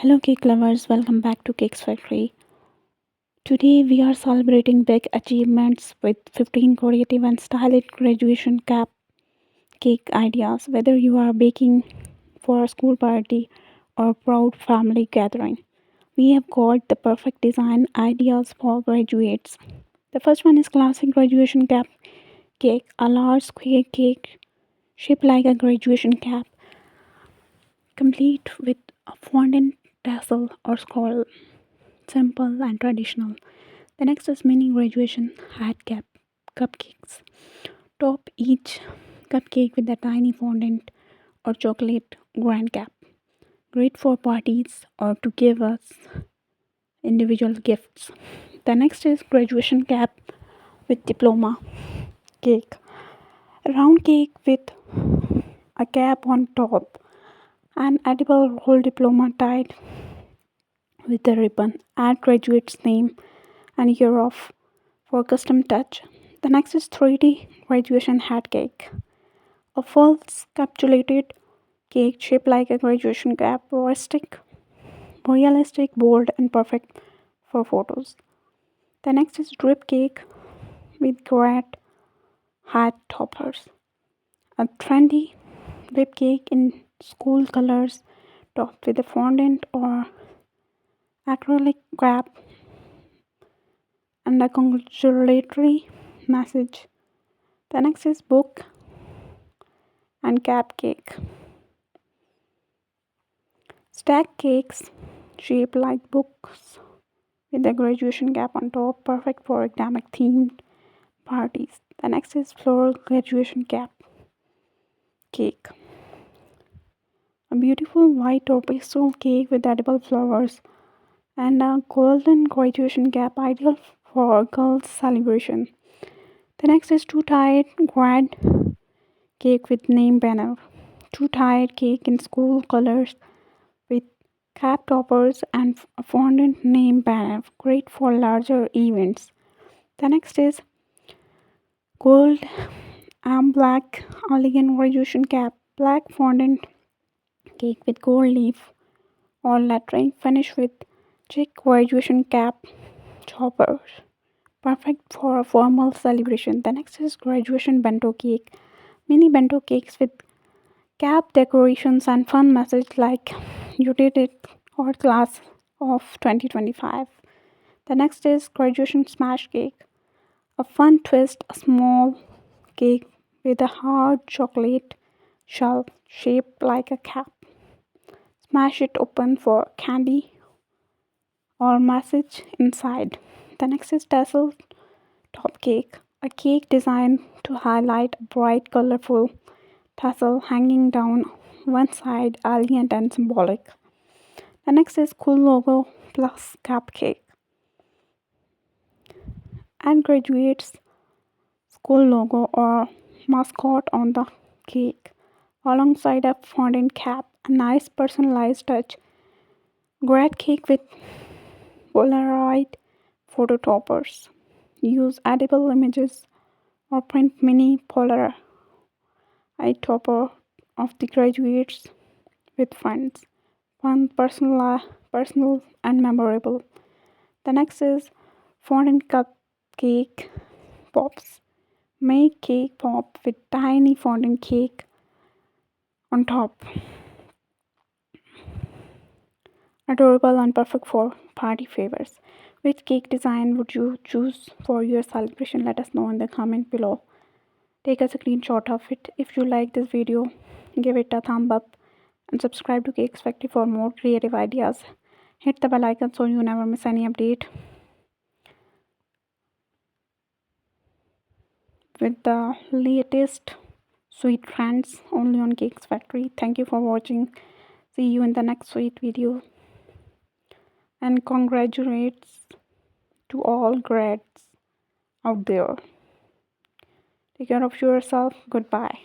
Hello, cake lovers, welcome back to Cakes Factory. Today, we are celebrating big achievements with 15 creative and stylish graduation cake ideas. Whether you are baking for a school party or proud family gathering, we have got the perfect design ideas for graduates. The first one is classic graduation cap cake, a large square cake shaped like a graduation cap, complete with a fondant tassel or scroll, simple and traditional. The next is mini graduation hat cap cupcakes. Top each cupcake with a tiny fondant or chocolate grand cap. Great for parties or to give us individual gifts. The next is graduation cap with diploma cake. A round cake with a cap on top. An edible roll diploma tied with a ribbon. Add graduate's name and year of for custom touch. The next is 3D graduation hat cake. A full encapsulated cake shaped like a graduation cap, realistic, bold, and perfect for photos. The next is drip cake with great hat toppers. A trendy drip cake in school colors topped with a fondant or acrylic cap and a congratulatory message. The next is book and cap cake. Stack cakes shaped like books with a graduation cap on top, perfect for academic themed parties. The next is floral graduation cap cake. A beautiful white or pastel cake with edible flowers and a golden graduation cap ideal for girls' celebration. The next is two-tiered grad cake with name banner. Two-tiered cake in school colors with cap toppers and a fondant name banner. Great for larger events. The next is gold and black elegant graduation cap. Black fondant cake with gold leaf or lettering. Finish with chic graduation cap toppers. Perfect for a formal celebration. The next is graduation bento cake. Mini bento cakes with cap decorations and fun message like you did it or class of 2025. The next is graduation smash cake. A fun twist, a small cake with a hard chocolate shell shaped like a cap. Smash it open for candy or message inside. The next is tassel top cake, a cake designed to highlight a bright, colorful tassel hanging down one side, elegant and symbolic. The next is cool logo plus cupcake. And graduates school logo or mascot on the cake, alongside a fondant cap, a nice personalized touch. Grad cake with Polaroid photo toppers. Use edible images or print mini Polaroid topper of the graduates with friends. Fun, personal and memorable. The next is fondant cupcake pops. Make cake pop with tiny fondant cake on top. Adorable and perfect for party favors. Which cake design would you choose for your celebration? Let us know in the comment below. Take a screenshot of it. If you like this video, give it a thumb up and subscribe to Cakes Factory for more creative ideas. Hit the bell icon so you never miss any update with the latest sweet trends only on Cakes Factory. Thank you for watching. See you in the next sweet video. And congratulations to all grads out there. Take care of yourself. Goodbye.